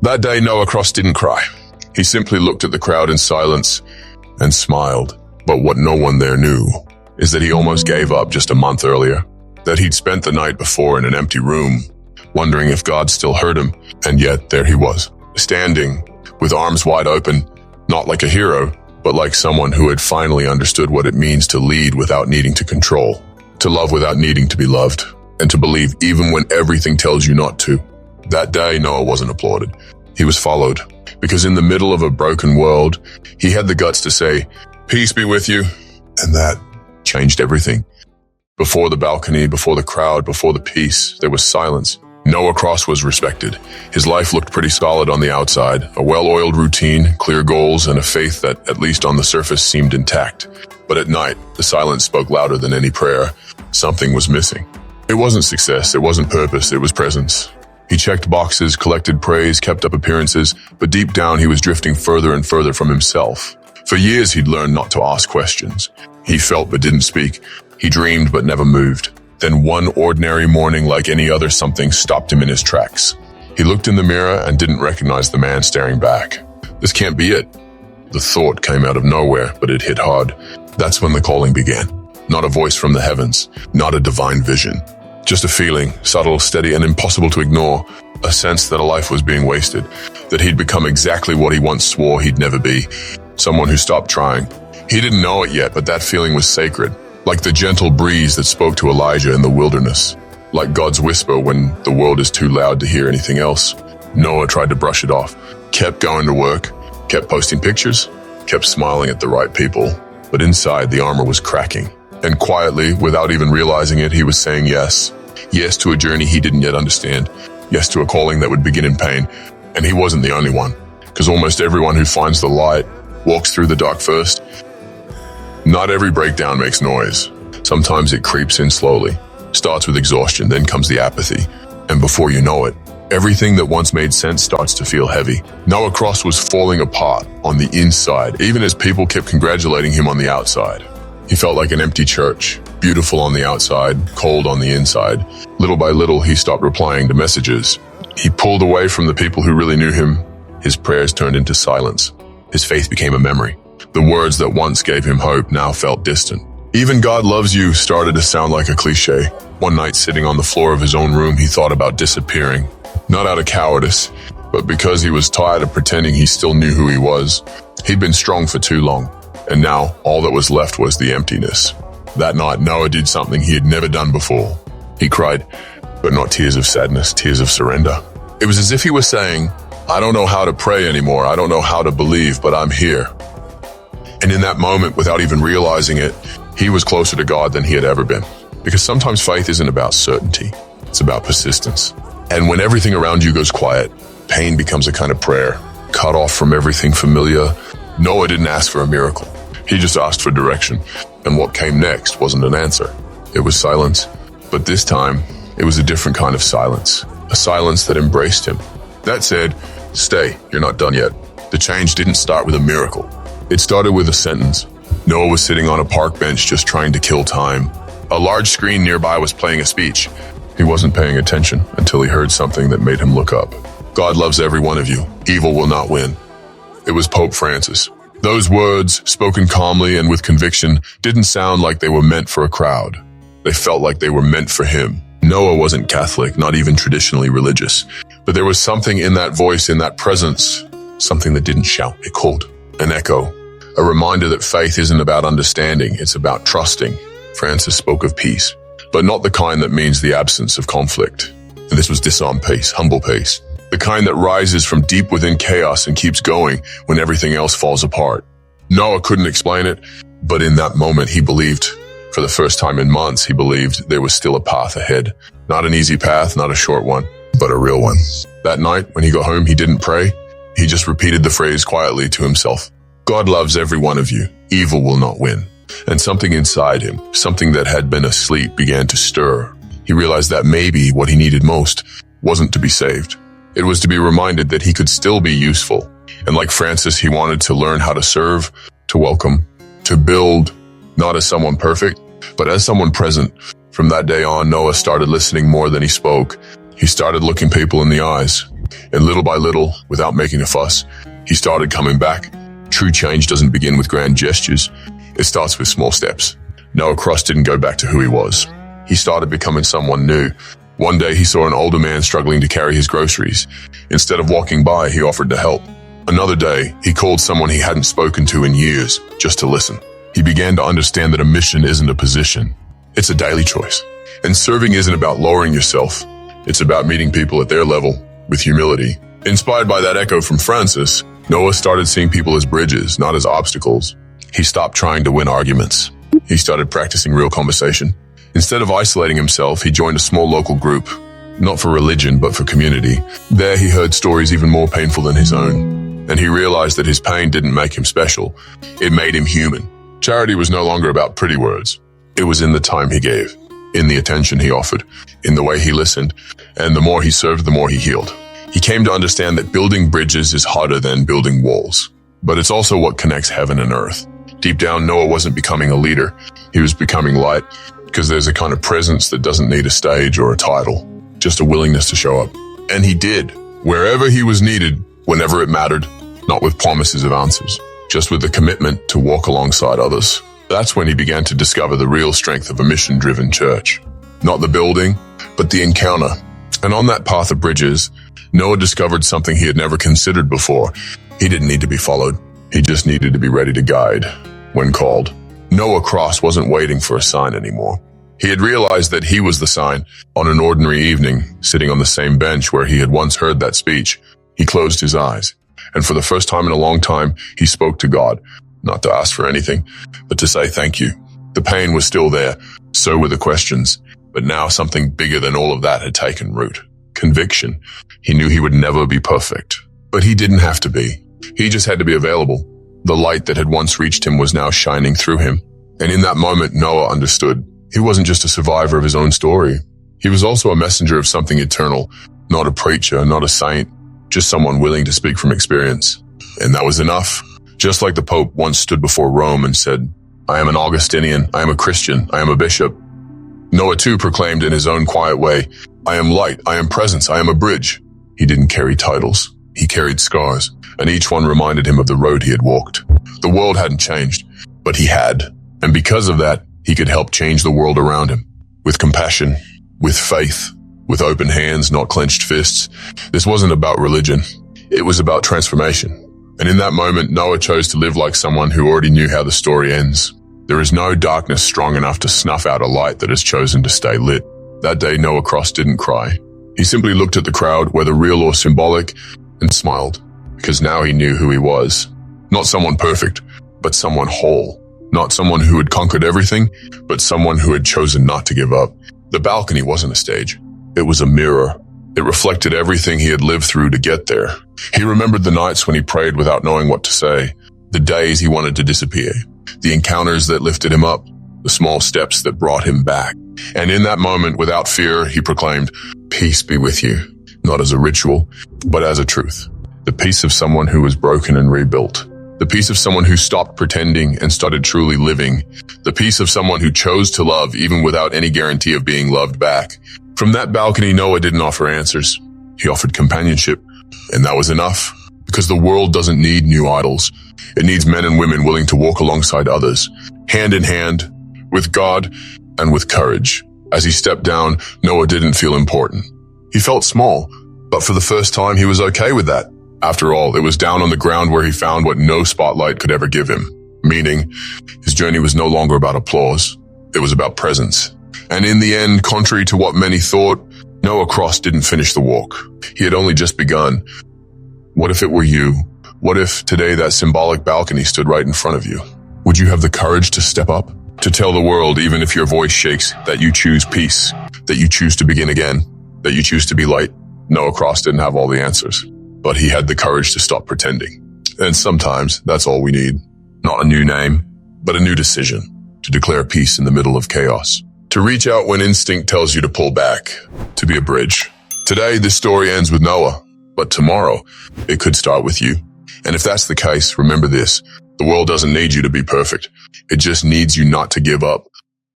That day, Noah Cross didn't cry. He simply looked at the crowd in silence and smiled. But what no one there knew is that he almost gave up just a month earlier, that he'd spent the night before in an empty room, wondering if God still heard him, and yet there he was, standing with arms wide open, not like a hero, but like someone who had finally understood what it means to lead without needing to control, to love without needing to be loved, and to believe even when everything tells you not to. That day, Noah wasn't applauded. He was followed, because in the middle of a broken world, he had the guts to say, "Peace be with you," and that changed everything. Before the balcony, before the crowd, before the peace, there was silence. Noah Cross was respected. His life looked pretty solid on the outside, a well-oiled routine, clear goals, and a faith that, at least on the surface, seemed intact. But at night, the silence spoke louder than any prayer. Something was missing. It wasn't success, it wasn't purpose, it was presence. He checked boxes, collected praise, kept up appearances, but deep down he was drifting further and further from himself. For years he'd learned not to ask questions. He felt but didn't speak. He dreamed but never moved. Then one ordinary morning, like any other, something stopped him in his tracks. He looked in the mirror and didn't recognize the man staring back. This can't be it. The thought came out of nowhere, but it hit hard. That's when the calling began. Not a voice from the heavens, not a divine vision. Just a feeling, subtle, steady, and impossible to ignore. A sense that a life was being wasted, that he'd become exactly what he once swore he'd never be. Someone who stopped trying. He didn't know it yet, but that feeling was sacred. Like the gentle breeze that spoke to Elijah in the wilderness. Like God's whisper when the world is too loud to hear anything else. Noah tried to brush it off. Kept going to work. Kept posting pictures. Kept smiling at the right people. But inside, the armor was cracking. And quietly, without even realizing it, he was saying yes. Yes to a journey he didn't yet understand. Yes to a calling that would begin in pain. And he wasn't the only one. Because almost everyone who finds the light walks through the dark first. Not every breakdown makes noise. Sometimes it creeps in slowly. Starts with exhaustion, then comes the apathy. And before you know it, everything that once made sense starts to feel heavy. Noah Cross was falling apart on the inside, even as people kept congratulating him on the outside. He felt like an empty church, beautiful on the outside, cold on the inside. Little by little, he stopped replying to messages. He pulled away from the people who really knew him. His prayers turned into silence. His faith became a memory. The words that once gave him hope now felt distant. Even "God loves you" started to sound like a cliche. One night, sitting on the floor of his own room, he thought about disappearing. Not out of cowardice, but because he was tired of pretending he still knew who he was. He'd been strong for too long, and now all that was left was the emptiness. That night, Noah did something he had never done before. He cried, but not tears of sadness, tears of surrender. It was as if he was saying, "I don't know how to pray anymore, I don't know how to believe, but I'm here." And in that moment, without even realizing it, he was closer to God than he had ever been. Because sometimes faith isn't about certainty, it's about persistence. And when everything around you goes quiet, pain becomes a kind of prayer, cut off from everything familiar. Noah didn't ask for a miracle. He just asked for direction. And what came next wasn't an answer. It was silence. But this time, it was a different kind of silence. A silence that embraced him. That said, "Stay, you're not done yet." The change didn't start with a miracle. It started with a sentence. Noah was sitting on a park bench just trying to kill time. A large screen nearby was playing a speech. He wasn't paying attention until he heard something that made him look up. "God loves every one of you. Evil will not win." It was Pope Francis. Those words, spoken calmly and with conviction, didn't sound like they were meant for a crowd. They felt like they were meant for him. Noah wasn't Catholic, not even traditionally religious. But there was something in that voice, in that presence, something that didn't shout, it called. An echo. A reminder that faith isn't about understanding, it's about trusting. Francis spoke of peace, but not the kind that means the absence of conflict. And this was disarmed peace, humble peace. The kind that rises from deep within chaos and keeps going when everything else falls apart. Noah couldn't explain it, but in that moment he believed. For the first time in months, he believed there was still a path ahead. Not an easy path, not a short one, but a real one. That night, when he got home, he didn't pray. He just repeated the phrase quietly to himself. "God loves every one of you. Evil will not win." And something inside him, something that had been asleep, began to stir. He realized that maybe what he needed most wasn't to be saved. It was to be reminded that he could still be useful. And like Francis, he wanted to learn how to serve, to welcome, to build, not as someone perfect, but as someone present. From that day on, Noah started listening more than he spoke. He started looking people in the eyes, And little by little, without making a fuss, he started coming back. True change doesn't begin with grand gestures. It starts with small steps. Noah Cross didn't go back to who he was. He started becoming someone new. One day he saw an older man struggling to carry his groceries. Instead of walking by, he offered to help. Another day, he called someone he hadn't spoken to in years, just to listen. He began to understand that a mission isn't a position. It's a daily choice. And serving isn't about lowering yourself. It's about meeting people at their level with humility. Inspired by that echo from Francis, Noah started seeing people as bridges, not as obstacles. He stopped trying to win arguments. He started practicing real conversation. Instead of isolating himself, he joined a small local group, not for religion, but for community. There he heard stories even more painful than his own, and he realized that his pain didn't make him special. It made him human. Charity was no longer about pretty words. It was in the time he gave, in the attention he offered, in the way he listened, and the more he served, the more he healed. He came to understand that building bridges is harder than building walls, but it's also what connects heaven and earth. Deep down, Noah wasn't becoming a leader. He was becoming light, because there's a kind of presence that doesn't need a stage or a title, just a willingness to show up. And he did, wherever he was needed, whenever it mattered, not with promises of answers, just with the commitment to walk alongside others. That's when he began to discover the real strength of a mission-driven church. Not the building, but the encounter. And on that path of bridges, Noah discovered something he had never considered before. He didn't need to be followed. He just needed to be ready to guide when called. Noah Cross wasn't waiting for a sign anymore. He had realized that he was the sign. On an ordinary evening, sitting on the same bench where he had once heard that speech, he closed his eyes. And for the first time in a long time, he spoke to God, not to ask for anything, but to say thank you. The pain was still there, so were the questions, but now something bigger than all of that had taken root. Conviction. He knew he would never be perfect, but he didn't have to be. He just had to be available. The light that had once reached him was now shining through him. And in that moment, Noah understood. He wasn't just a survivor of his own story. He was also a messenger of something eternal, not a preacher, not a saint, just someone willing to speak from experience. And that was enough. Just like the Pope once stood before Rome and said, "I am an Augustinian, I am a Christian, I am a bishop." Noah too proclaimed in his own quiet way, "I am light, I am presence, I am a bridge." He didn't carry titles. He carried scars, and each one reminded him of the road he had walked. The world hadn't changed, but he had. And because of that, he could help change the world around him. With compassion, with faith, with open hands, not clenched fists. This wasn't about religion. It was about transformation. And in that moment, Noah chose to live like someone who already knew how the story ends. There is no darkness strong enough to snuff out a light that has chosen to stay lit. That day, Noah Cross didn't cry. He simply looked at the crowd, whether real or symbolic, and smiled, because now he knew who he was. Not someone perfect, but someone whole. Not someone who had conquered everything, but someone who had chosen not to give up. The balcony wasn't a stage. It was a mirror. It reflected everything he had lived through to get there. He remembered the nights when he prayed without knowing what to say, the days he wanted to disappear, the encounters that lifted him up, the small steps that brought him back. And in that moment, without fear, he proclaimed, "Peace be with you," not as a ritual, but as a truth. The peace of someone who was broken and rebuilt. The peace of someone who stopped pretending and started truly living. The peace of someone who chose to love even without any guarantee of being loved back. From that balcony, Noah didn't offer answers. He offered companionship. And that was enough, because the world doesn't need new idols. It needs men and women willing to walk alongside others, hand in hand, with God and with courage. As he stepped down, Noah didn't feel important. He felt small, but for the first time, he was okay with that. After all, it was down on the ground where he found what no spotlight could ever give him. Meaning, his journey was no longer about applause. It was about presence. And in the end, contrary to what many thought, Noah Cross didn't finish the walk. He had only just begun. What if it were you? What if today that symbolic balcony stood right in front of you? Would you have the courage to step up? To tell the world, even if your voice shakes, that you choose peace, that you choose to begin again, that you choose to be light? Noah Cross didn't have all the answers, but he had the courage to stop pretending. And sometimes that's all we need. Not a new name, but a new decision to declare peace in the middle of chaos. To reach out when instinct tells you to pull back, to be a bridge. Today, this story ends with Noah, but tomorrow, it could start with you. And if that's the case, remember this. The world doesn't need you to be perfect. It just needs you not to give up,